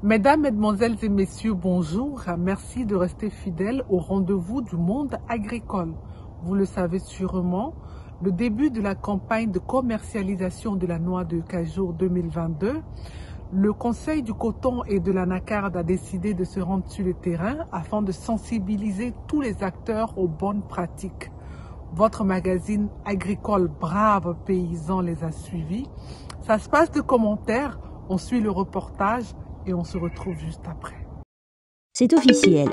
Mesdames, Mesdemoiselles et Messieurs, bonjour. Merci de rester fidèles au rendez-vous du monde agricole. Vous le savez sûrement, le début de la campagne de commercialisation de la noix de cajou 2022, le Conseil du coton et de l'anacarde a décidé de se rendre sur le terrain afin de sensibiliser tous les acteurs aux bonnes pratiques. Votre magazine agricole Brave Paysans les a suivis. Ça se passe de commentaires, on suit le reportage et on se retrouve juste après. C'est officiel.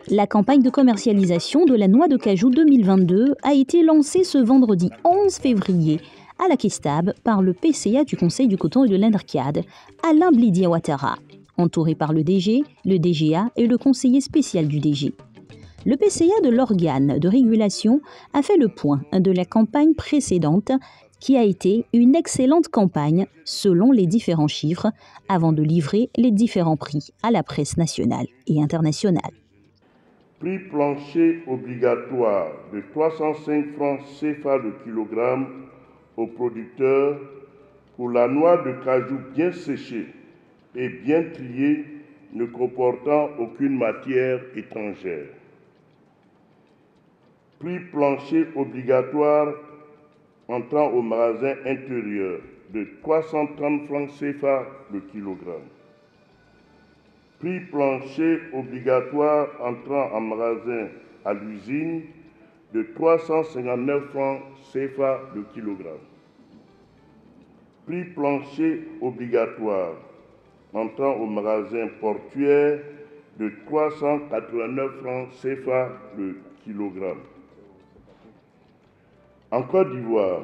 La campagne de commercialisation de la noix de cajou 2022 a été lancée ce vendredi 11 février à la Kestab par le PCA du Conseil du coton et de l'anacarde, Alain Blidia Ouattara, entouré par le DG, le DGA et le conseiller spécial du DG. Le PCA de l'organe de régulation a fait le point de la campagne précédente qui a été une excellente campagne selon les différents chiffres avant de livrer les différents prix à la presse nationale et internationale. Prix plancher obligatoire de 305 francs CFA le kilogramme aux producteurs pour la noix de cajou bien séchée et bien triée ne comportant aucune matière étrangère. Prix plancher obligatoire entrant au magasin intérieur de 330 francs CFA le kilogramme. Prix plancher obligatoire entrant en magasin à l'usine de 359 francs CFA le kilogramme. Prix plancher obligatoire entrant au magasin portuaire de 389 francs CFA le kilogramme. En Côte d'Ivoire,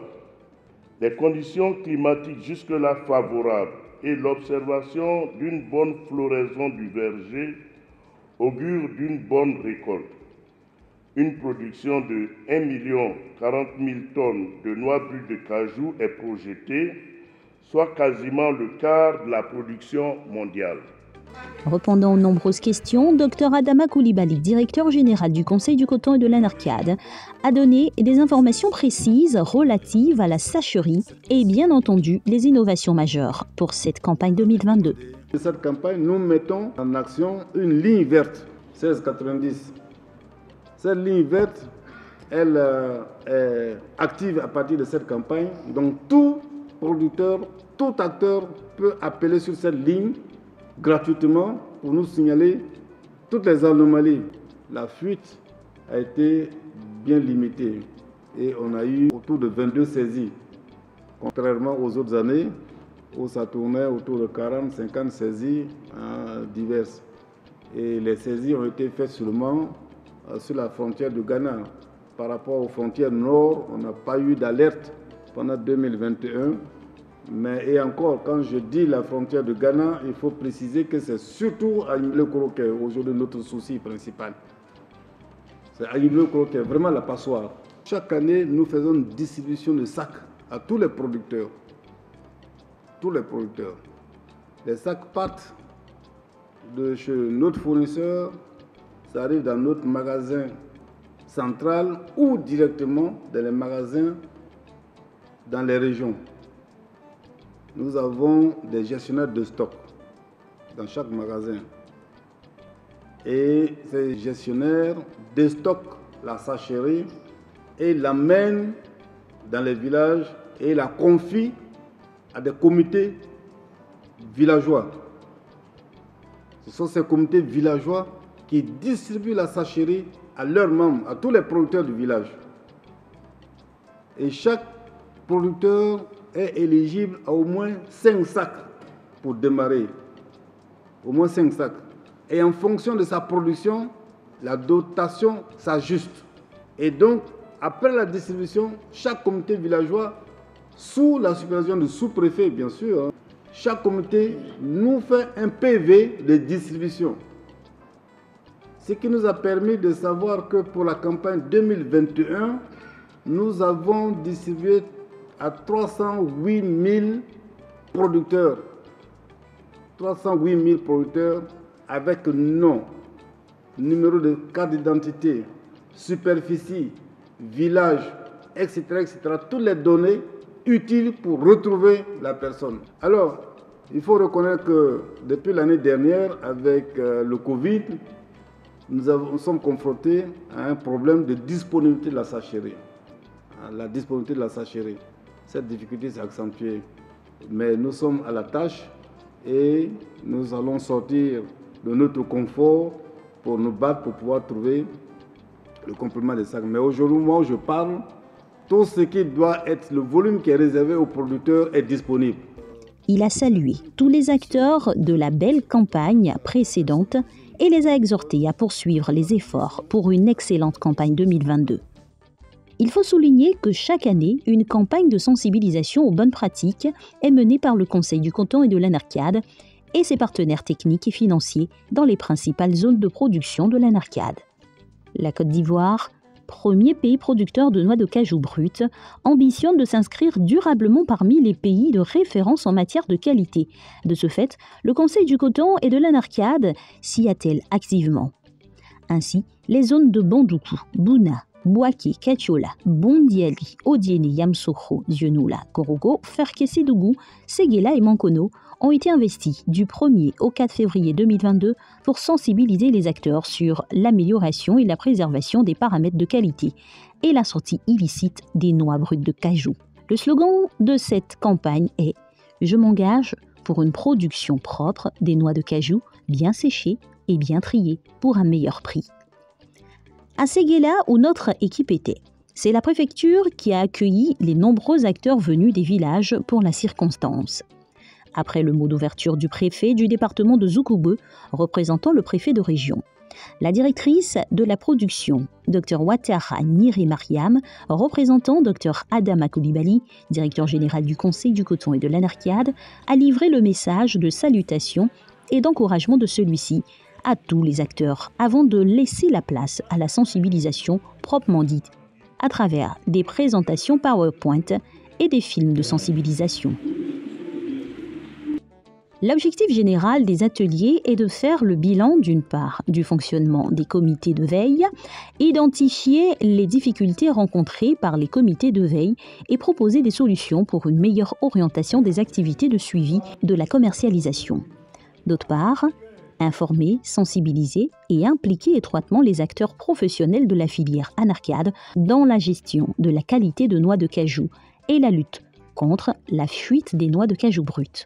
les conditions climatiques jusque-là favorables et l'observation d'une bonne floraison du verger augurent d'une bonne récolte. Une production de 1 040 000 tonnes de noix brutes de cajou est projetée, soit quasiment le quart de la production mondiale. Répondant aux nombreuses questions, Dr Adama Koulibaly, directeur général du Conseil du coton et de l'anacarde, a donné des informations précises relatives à la sacherie et bien entendu les innovations majeures pour cette campagne 2022. Cette campagne, nous mettons en action une ligne verte, 1690. Cette ligne verte, elle est active à partir de cette campagne. Donc tout producteur, tout acteur peut appeler sur cette ligne gratuitement pour nous signaler toutes les anomalies. La fuite a été bien limitée et on a eu autour de 22 saisies, contrairement aux autres années où ça tournait autour de 40, 50 saisies diverses. Et les saisies ont été faites seulement sur la frontière du Ghana. Par rapport aux frontières nord, on n'a pas eu d'alerte pendant 2021. Et encore, quand je dis la frontière de Ghana, il faut préciser que c'est surtout Agniblé-Koro qui est aujourd'hui notre souci principal. C'est Agniblé-Koro qui est vraiment la passoire. Chaque année, nous faisons une distribution de sacs à tous les producteurs. Tous les producteurs. Les sacs partent de chez notre fournisseur, ça arrive dans notre magasin central ou directement dans les magasins dans les régions. Nous avons des gestionnaires de stock dans chaque magasin. Et ces gestionnaires déstockent la sacherie et l'amènent dans les villages et la confient à des comités villageois. Ce sont ces comités villageois qui distribuent la sacherie à leurs membres, à tous les producteurs du village. Et chaque producteur est éligible à au moins 5 sacs pour démarrer. Au moins 5 sacs. Et en fonction de sa production, la dotation s'ajuste. Et donc, après la distribution, chaque comité villageois, sous la supervision du sous-préfet, bien sûr, chaque comité nous fait un PV de distribution. Ce qui nous a permis de savoir que pour la campagne 2021, nous avons distribué à 308 000 producteurs. 308 000 producteurs avec nom, numéro de carte d'identité, superficie, village, etc., etc. Toutes les données utiles pour retrouver la personne. Alors, Il faut reconnaître que depuis l'année dernière, avec le Covid, nous sommes confrontés à un problème de disponibilité de la sacherie. La disponibilité de la sacherie. Cette difficulté s'est accentuée. Mais nous sommes à la tâche et nous allons sortir de notre confort pour nous battre pour pouvoir trouver le complément des sacs. Mais aujourd'hui, moi, je parle, tout ce qui doit être le volume qui est réservé aux producteurs est disponible. Il a salué tous les acteurs de la belle campagne précédente et les a exhortés à poursuivre les efforts pour une excellente campagne 2022. Il faut souligner que chaque année, une campagne de sensibilisation aux bonnes pratiques est menée par le Conseil du coton et de l'Anarcade et ses partenaires techniques et financiers dans les principales zones de production de l'Anarcade. La Côte d'Ivoire, premier pays producteur de noix de cajou brutes, ambitionne de s'inscrire durablement parmi les pays de référence en matière de qualité. De ce fait, le Conseil du coton et de l'Anarcade s'y attelle activement. Ainsi, les zones de Bandoukou, Bouna, Bouaké, Katiola, Bondiali, Odiene, Yamsokro, Dionoula, Korogo, Ferkessédougou, Séguéla et Mankono ont été investis du 1er au 4 février 2022 pour sensibiliser les acteurs sur l'amélioration et la préservation des paramètres de qualité et la sortie illicite des noix brutes de cajou. Le slogan de cette campagne est « Je m'engage pour une production propre des noix de cajou bien séchées et bien triées pour un meilleur prix ». À Séguéla, où notre équipe était, c'est la préfecture qui a accueilli les nombreux acteurs venus des villages pour la circonstance. Après le mot d'ouverture du préfet du département de Zoukoubeu, représentant le préfet de région, la directrice de la production, Dr Ouattara Niri Mariam, représentant Dr Adama Koulibaly, directeur général du Conseil du coton et de l'Anarcade, a livré le message de salutation et d'encouragement de celui-ci à tous les acteurs avant de laisser la place à la sensibilisation proprement dite à travers des présentations PowerPoint et des films de sensibilisation. L'objectif général des ateliers est de faire le bilan d'une part du fonctionnement des comités de veille, identifier les difficultés rencontrées par les comités de veille et proposer des solutions pour une meilleure orientation des activités de suivi de la commercialisation. D'autre part, informer, sensibiliser et impliquer étroitement les acteurs professionnels de la filière Anarcade dans la gestion de la qualité de noix de cajou et la lutte contre la fuite des noix de cajou brutes.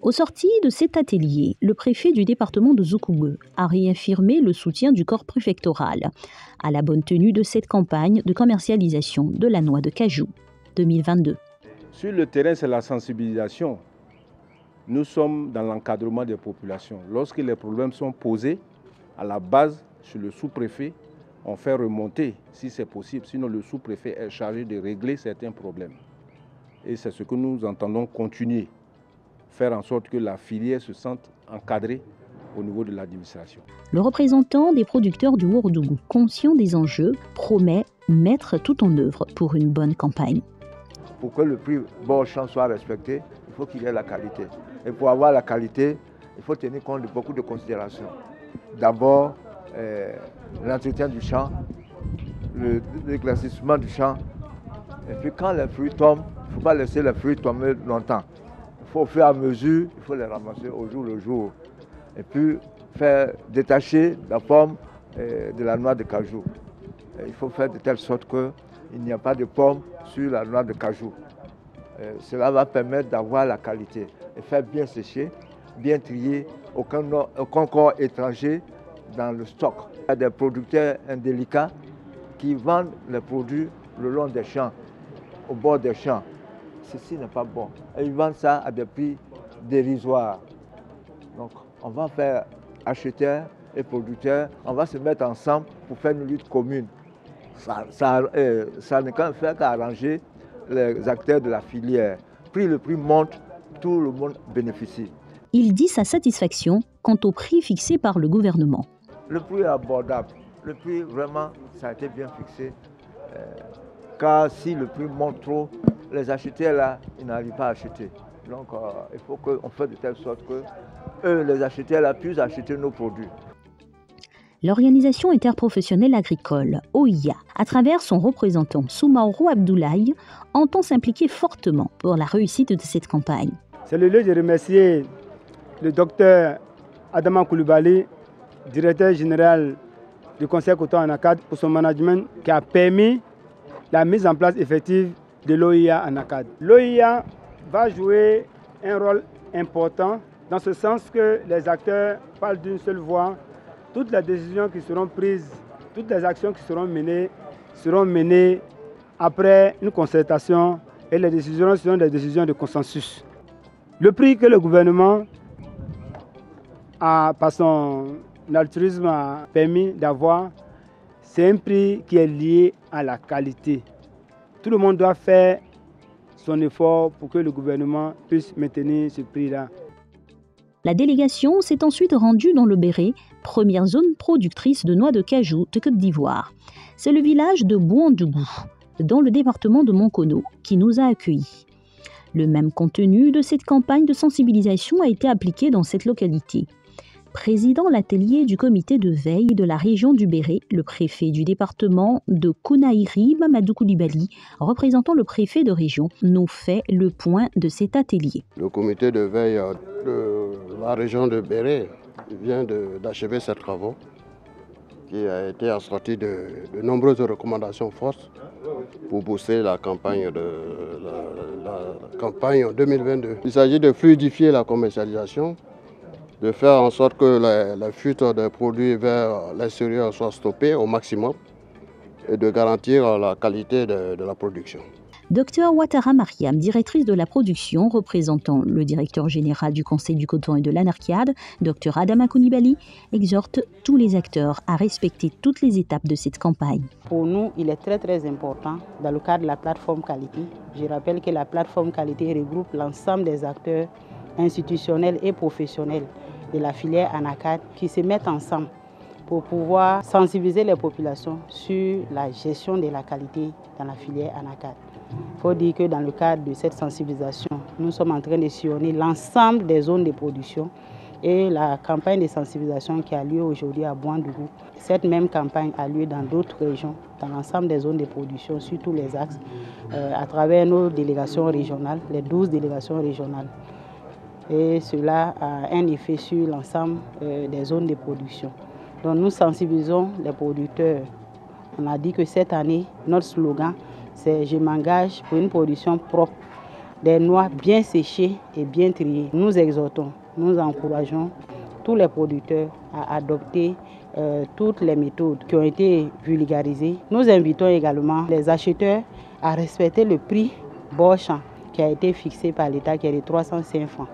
Au sorti de cet atelier, le préfet du département de Zoukoubeu a réaffirmé le soutien du corps préfectoral à la bonne tenue de cette campagne de commercialisation de la noix de cajou 2022. Sur le terrain, c'est la sensibilisation. Nous sommes dans l'encadrement des populations. Lorsque les problèmes sont posés, à la base, chez le sous-préfet, on fait remonter si c'est possible. Sinon, le sous-préfet est chargé de régler certains problèmes. Et c'est ce que nous entendons continuer. Faire en sorte que la filière se sente encadrée au niveau de l'administration. Le représentant des producteurs du Ouardougou, conscient des enjeux, promet mettre tout en œuvre pour une bonne campagne. Pour que le prix bord champ soit respecté, il faut qu'il y ait la qualité. Et pour avoir la qualité, il faut tenir compte de beaucoup de considérations. D'abord, l'entretien du champ, l'éclaircissement du champ. Et puis quand les fruits tombent, il ne faut pas laisser les fruits tomber longtemps. Il faut au fur et à mesure, il faut les ramasser au jour le jour. Et puis faire détacher la pomme de la noix de cajou. Et il faut faire de telle sorte qu'il n'y a pas de pomme sur la noix de cajou. Cela va permettre d'avoir la qualité et faire bien sécher, bien trier, aucun corps étranger dans le stock. Il y a des producteurs indélicats qui vendent les produits le long des champs, au bord des champs. Ceci n'est pas bon. Et ils vendent ça à des prix dérisoires. Donc on va faire acheteurs et producteurs, on va se mettre ensemble pour faire une lutte commune. Ça n'est qu'à faire qu'arranger les acteurs de la filière. Plus le prix monte, tout le monde bénéficie. Il dit sa satisfaction quant au prix fixé par le gouvernement. Le prix est abordable. Le prix, vraiment, ça a été bien fixé. Car si le prix monte trop, les acheteurs là, ils n'arrivent pas à acheter. Donc il faut qu'on fasse de telle sorte que eux, les acheteurs là, puissent acheter nos produits. L'Organisation interprofessionnelle agricole, OIA, à travers son représentant Soumaoro Abdoulaye, entend s'impliquer fortement pour la réussite de cette campagne. C'est le lieu de remercier le docteur Adama Koulibaly, directeur général du Conseil Coton Anacad, pour son management qui a permis la mise en place effective de l'OIA Anacad. L'OIA va jouer un rôle important dans ce sens que les acteurs parlent d'une seule voix. Toutes les décisions qui seront prises, toutes les actions qui seront menées après une concertation et les décisions seront des décisions de consensus. Le prix que le gouvernement par son altruisme a permis d'avoir, c'est un prix qui est lié à la qualité. Tout le monde doit faire son effort pour que le gouvernement puisse maintenir ce prix-là. La délégation s'est ensuite rendue dans le Béret, première zone productrice de noix de cajou de Côte d'Ivoire. C'est le village de Bouandougou, dans le département de Monkono, qui nous a accueillis. Le même contenu de cette campagne de sensibilisation a été appliqué dans cette localité. Président l'atelier du comité de veille de la région du Béret, le préfet du département de Konaïri, Mamadou Koulibaly, représentant le préfet de région, nous fait le point de cet atelier. Le comité de veille de la région de Béret vient d'achever ses travaux, qui a été assorti de nombreuses recommandations fortes pour booster la campagne campagne en 2022. Il s'agit de fluidifier la commercialisation, de faire en sorte que la fuite des produits vers l'extérieur soit stoppée au maximum et de garantir la qualité de la production. Dr Ouattara Mariam, directrice de la production, représentant le directeur général du Conseil du coton et de l'Anarchiade, Dr Adama Koulibaly, exhorte tous les acteurs à respecter toutes les étapes de cette campagne. Pour nous, il est très important dans le cadre de la plateforme qualité. Je rappelle que la plateforme qualité regroupe l'ensemble des acteurs institutionnels et professionnels de la filière Anacad qui se mettent ensemble pour pouvoir sensibiliser les populations sur la gestion de la qualité dans la filière Anacad. Il faut dire que dans le cadre de cette sensibilisation, nous sommes en train de sillonner l'ensemble des zones de production et la campagne de sensibilisation qui a lieu aujourd'hui à Bouandougou. Cette même campagne a lieu dans d'autres régions, dans l'ensemble des zones de production, sur tous les axes, à travers nos délégations régionales, les 12 délégations régionales. Et cela a un effet sur l'ensemble des zones de production. Donc nous sensibilisons les producteurs. On a dit que cette année, notre slogan, c'est « Je m'engage pour une production propre, des noix bien séchées et bien triées ». Nous exhortons, nous encourageons tous les producteurs à adopter toutes les méthodes qui ont été vulgarisées. Nous invitons également les acheteurs à respecter le prix bord champ qui a été fixé par l'État, qui est de 305 francs.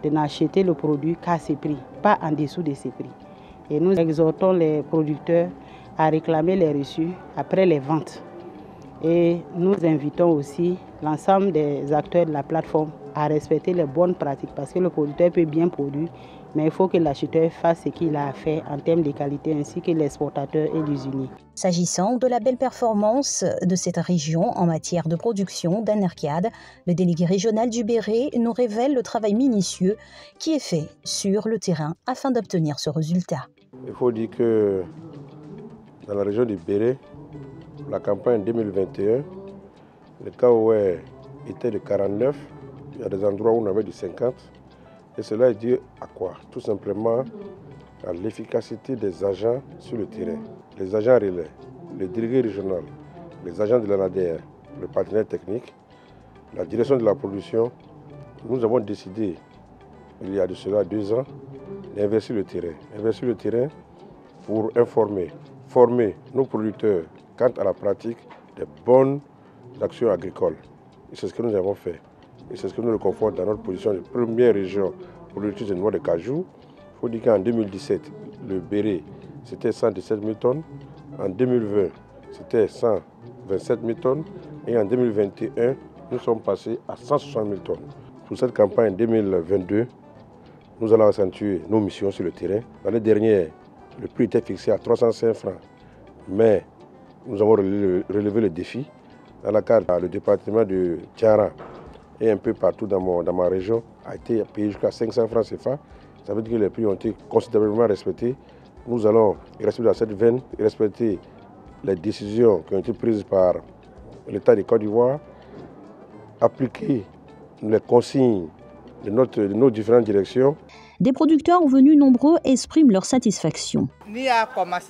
De n'acheter le produit qu'à ces prix, pas en dessous de ces prix. Et nous exhortons les producteurs à réclamer les reçus après les ventes. Et nous invitons aussi l'ensemble des acteurs de la plateforme à respecter les bonnes pratiques parce que le producteur peut bien produire, mais il faut que l'acheteur fasse ce qu'il a à faire en termes de qualité ainsi que l'exportateur et l'usinier. S'agissant de la belle performance de cette région en matière de production d'Anarchiade, le délégué régional du Béret nous révèle le travail minutieux qui est fait sur le terrain afin d'obtenir ce résultat. Il faut dire que dans la région du Béret, la campagne 2021, le KOR était de 49, il y a des endroits où on avait du 50. Et cela est dû à quoi? Tout simplement à l'efficacité des agents sur le terrain. Les agents relais, le délégué régional, les agents de l'ANADER, le partenaire technique, la direction de la production. Nous avons décidé, il y a de cela 2 ans, d'inverser le terrain. Inverser le terrain pour informer, former nos producteurs quant à la pratique des bonnes actions agricoles. Et c'est ce que nous avons fait. Et c'est ce que nous reconfortons dans notre position de première région productrice de noix de cajou. Il faut dire qu'en 2017, le Béret, c'était 117 000 tonnes. En 2020, c'était 127 000 tonnes. Et en 2021, nous sommes passés à 160 000 tonnes. Pour cette campagne 2022, nous allons accentuer nos missions sur le terrain. L'année dernière, le prix était fixé à 305 francs. Mais nous avons relevé le défi. Dans le cadre, le département de Tiara et un peu partout dans ma région a été payé jusqu'à 500 francs CFA. Ça veut dire que les prix ont été considérablement respectés. Nous allons rester dans cette veine, respecter les décisions qui ont été prises par l'État de Côte d'Ivoire, appliquer les consignes de nos différentes directions. Des producteurs venus nombreux expriment leur satisfaction. Mais la première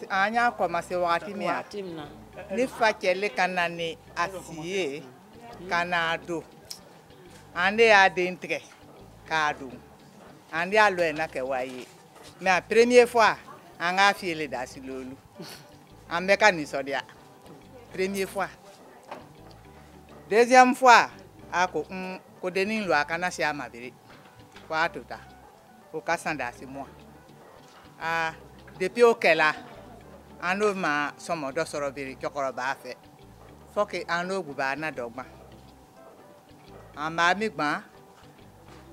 fois, on a fait les dasilolu. En mécanisme, première fois. Deuxième fois, on a donné le canassi à ma vie. Quoi tout ça? Au Cassanda, c'est moi. Depuis auquel là, on a somme de sorobiri qui a fait. Faut que on a gouverne dogma. En ma migma,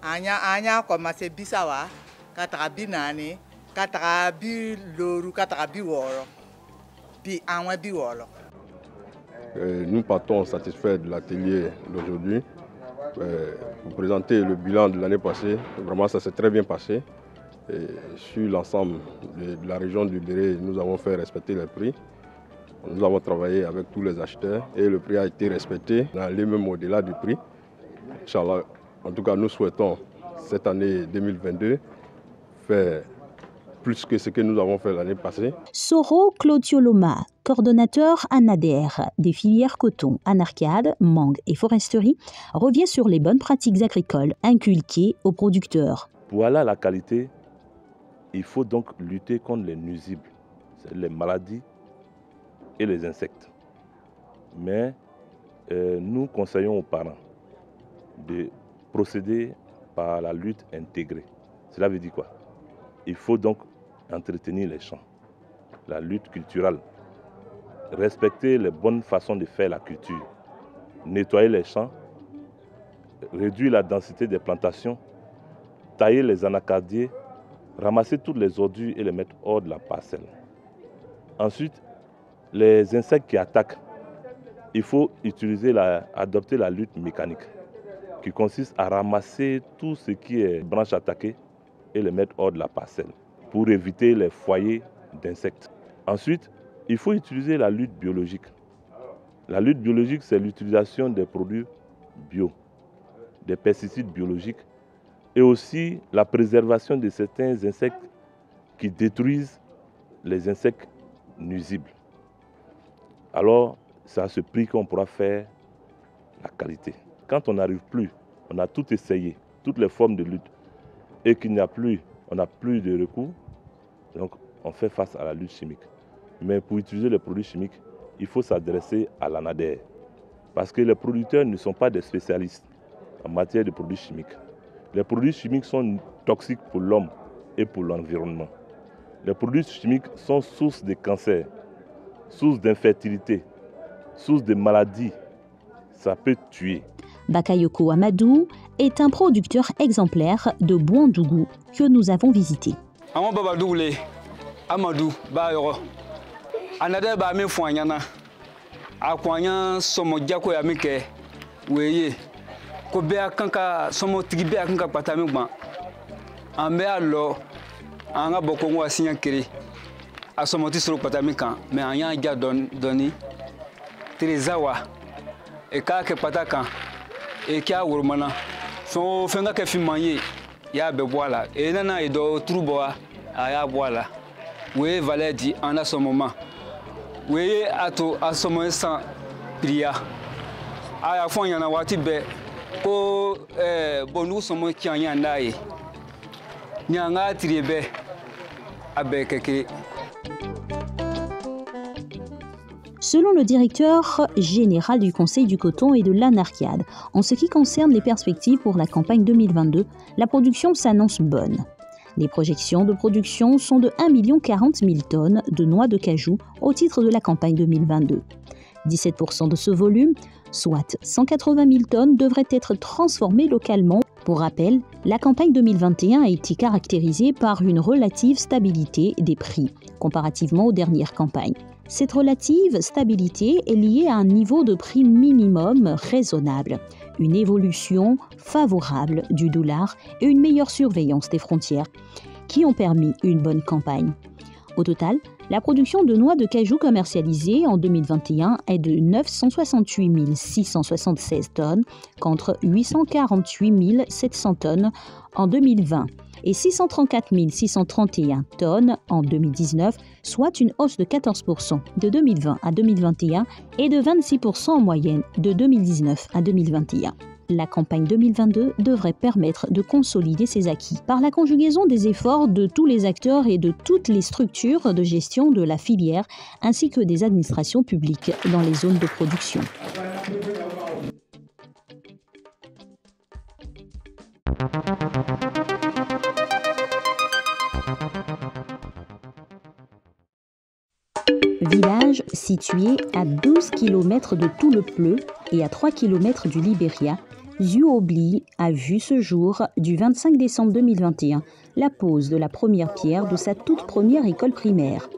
on a commencé bisawa. Nous partons satisfaits de l'atelier d'aujourd'hui. Pour présenter le bilan de l'année passée, vraiment ça s'est très bien passé. Et sur l'ensemble de la région du Béré, nous avons fait respecter les prix. Nous avons travaillé avec tous les acheteurs et le prix a été respecté dans les mêmes au-delà du prix. Inch'Allah, en tout cas, nous souhaitons cette année 2022 faire plus que ce que nous avons fait l'année passée. Soro Clotioloma, coordonnateur ANADER des filières coton, anarcade, mangue et foresterie, revient sur les bonnes pratiques agricoles inculquées aux producteurs. Pour aller à la qualité, il faut donc lutter contre les nuisibles, les maladies et les insectes. Mais nous conseillons aux parents de procéder par la lutte intégrée. Cela veut dire quoi? Il faut donc entretenir les champs, la lutte culturelle, respecter les bonnes façons de faire la culture, nettoyer les champs, réduire la densité des plantations, tailler les anacardiers, ramasser toutes les ordures et les mettre hors de la parcelle. Ensuite, les insectes qui attaquent, il faut adopter la lutte mécanique, qui consiste à ramasser tout ce qui est branche attaquée et les mettre hors de la parcelle pour éviter les foyers d'insectes. Ensuite, il faut utiliser la lutte biologique. La lutte biologique, c'est l'utilisation des produits bio, des pesticides biologiques et aussi la préservation de certains insectes qui détruisent les insectes nuisibles. Alors, c'est à ce prix qu'on pourra faire la qualité. Quand on n'arrive plus, on a tout essayé, toutes les formes de lutte, et qu'il n'y a plus, on n'a plus de recours, donc on fait face à la lutte chimique. Mais pour utiliser les produits chimiques, il faut s'adresser à l'ANADER. Parce que les producteurs ne sont pas des spécialistes en matière de produits chimiques. Les produits chimiques sont toxiques pour l'homme et pour l'environnement. Les produits chimiques sont source de cancer, source d'infertilité, source de maladies. Ça peut tuer. Bakayoko Amadou est un producteur exemplaire de Bouandougou que nous avons visité. Amadou Bayoro Anade ba me fuanyana akwanya somo jako ya mike weye ko be akanka somo tigi be akanka patami gban ambe alo anga boko ngwa sinya kiri asomo ti soro patami kan me anya ja doni Terezawa e ka ke pataka e kya wurmana so fenga ke fi manye ya be boala e nana e do truboa aya boala we valedi en ce moment we ato asomo sans priya aya fon yana wati be ko bonu somo kianya ndai nyanga triebe abekeke. Selon le directeur général du Conseil du coton et de l'Anarcade, en ce qui concerne les perspectives pour la campagne 2022, la production s'annonce bonne. Les projections de production sont de 1 040 000 tonnes de noix de cajou au titre de la campagne 2022. 17% de ce volume, soit 180 000 tonnes, devraient être transformées localement. Pour rappel, la campagne 2021 a été caractérisée par une relative stabilité des prix, comparativement aux dernières campagnes. Cette relative stabilité est liée à un niveau de prix minimum raisonnable, une évolution favorable du dollar et une meilleure surveillance des frontières qui ont permis une bonne campagne. Au total, la production de noix de cajou commercialisée en 2021 est de 968 676 tonnes contre 848 700 tonnes en 2020 et 634 631 tonnes en 2019, soit une hausse de 14% de 2020 à 2021 et de 26% en moyenne de 2019 à 2021. La campagne 2022 devrait permettre de consolider ces acquis par la conjugaison des efforts de tous les acteurs et de toutes les structures de gestion de la filière ainsi que des administrations publiques dans les zones de production. Village situé à 12 km de Tout-le-Pleu et à 3 km du Libéria, Zuobli a vu ce jour, du 25 décembre 2021, la pose de la première pierre de sa toute première école primaire.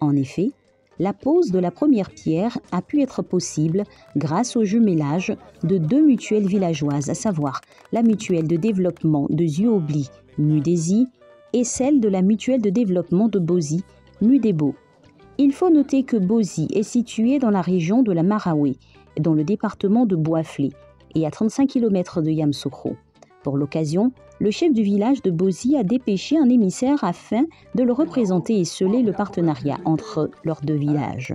En effet, la pose de la première pierre a pu être possible grâce au jumelage de deux mutuelles villageoises, à savoir la mutuelle de développement de Zuobli, Mudési, et celle de la mutuelle de développement de Bozi, Mudébo. Il faut noter que Bozi est situé dans la région de la Maraoué, dans le département de Bouaflé, et à 35 km de Yamoussoukro. Pour l'occasion, le chef du village de Bozi a dépêché un émissaire afin de le représenter et sceller le partenariat entre leurs deux villages.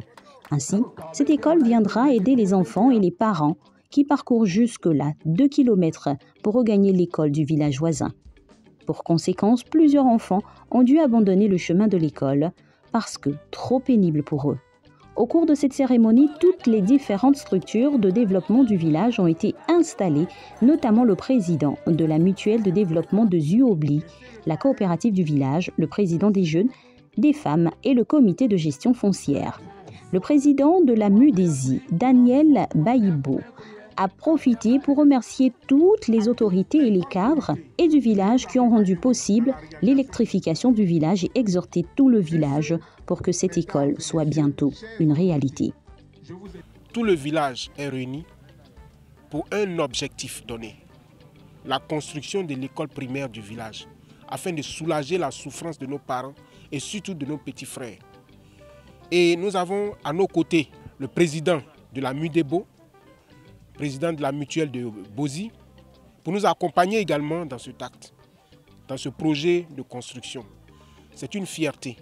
Ainsi, cette école viendra aider les enfants et les parents qui parcourent jusque-là 2 km pour regagner l'école du village voisin. Pour conséquence, plusieurs enfants ont dû abandonner le chemin de l'école parce que trop pénible pour eux. Au cours de cette cérémonie, toutes les différentes structures de développement du village ont été installées, notamment le président de la mutuelle de développement de Zuobli, la coopérative du village, le président des jeunes, des femmes et le comité de gestion foncière. Le président de la Mudési, Daniel Baïbo, a profité pour remercier toutes les autorités et les cadres et du village qui ont rendu possible l'électrification du village et exhorté tout le village pour que cette école soit bientôt une réalité. Tout le village est réuni pour un objectif donné, la construction de l'école primaire du village, afin de soulager la souffrance de nos parents et surtout de nos petits frères. Et nous avons à nos côtés le président de la Mudébo, président de la mutuelle de Bozi, pour nous accompagner également dans cet acte, dans ce projet de construction. C'est une fierté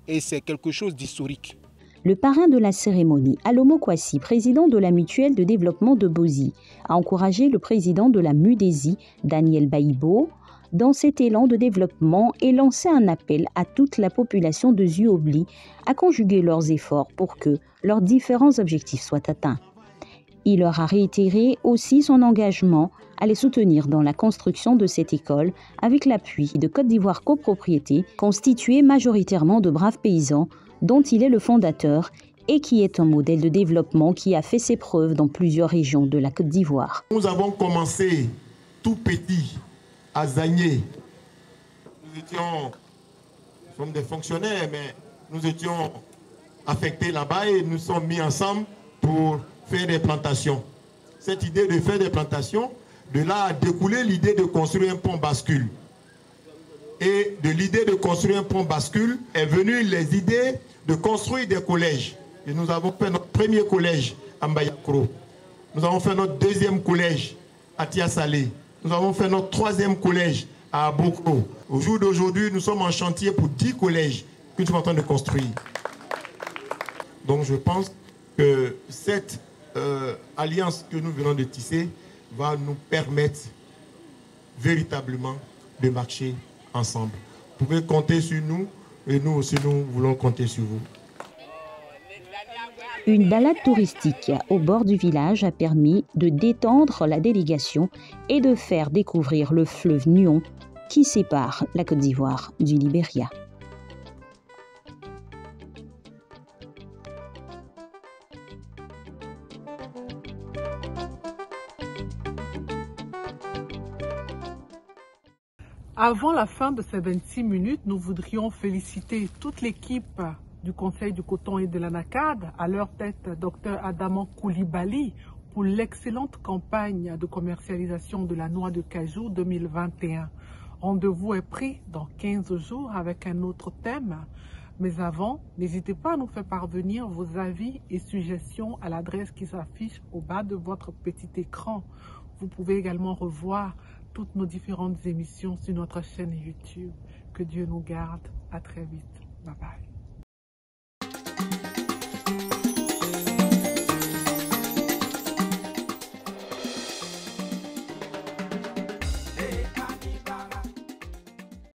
et c'est quelque chose d'historique. Le parrain de la cérémonie, Alomo Kwasi, président de la mutuelle de développement de Bozi, a encouragé le président de la Mudési, Daniel Baïbo, dans cet élan de développement et lancé un appel à toute la population de Zuobli à conjuguer leurs efforts pour que leurs différents objectifs soient atteints. Il leur a réitéré aussi son engagement à les soutenir dans la construction de cette école avec l'appui de Côte d'Ivoire Copropriété, constituée majoritairement de braves paysans dont il est le fondateur et qui est un modèle de développement qui a fait ses preuves dans plusieurs régions de la Côte d'Ivoire. Nous avons commencé tout petit à Zagné. Nous sommes des fonctionnaires, mais nous étions affectés là-bas et nous sommes mis ensemble pour faire des plantations. Cette idée de faire des plantations, de là a découlé l'idée de construire un pont bascule. Et de l'idée de construire un pont bascule est venue les idées de construire des collèges. Et nous avons fait notre premier collège à Mbayakro. Nous avons fait notre deuxième collège à Tiasalé. Nous avons fait notre troisième collège à Aboko. Au jour d'aujourd'hui, nous sommes en chantier pour 10 collèges que nous sommes en train de construire. Donc je pense que cette alliance que nous venons de tisser va nous permettre véritablement de marcher ensemble. Vous pouvez compter sur nous et nous aussi nous voulons compter sur vous. Une balade touristique au bord du village a permis de détendre la délégation et de faire découvrir le fleuve Nuon qui sépare la Côte d'Ivoire du Libéria. Avant la fin de ces 26 minutes, nous voudrions féliciter toute l'équipe du Conseil du coton et de l'Anacad, à leur tête Dr Adama Koulibaly, pour l'excellente campagne de commercialisation de la noix de cajou 2021. Rendez-vous est pris dans 15 jours avec un autre thème. Mais avant, n'hésitez pas à nous faire parvenir vos avis et suggestions à l'adresse qui s'affiche au bas de votre petit écran. Vous pouvez également revoir toutes nos différentes émissions sur notre chaîne YouTube. Que Dieu nous garde. À très vite. Bye bye.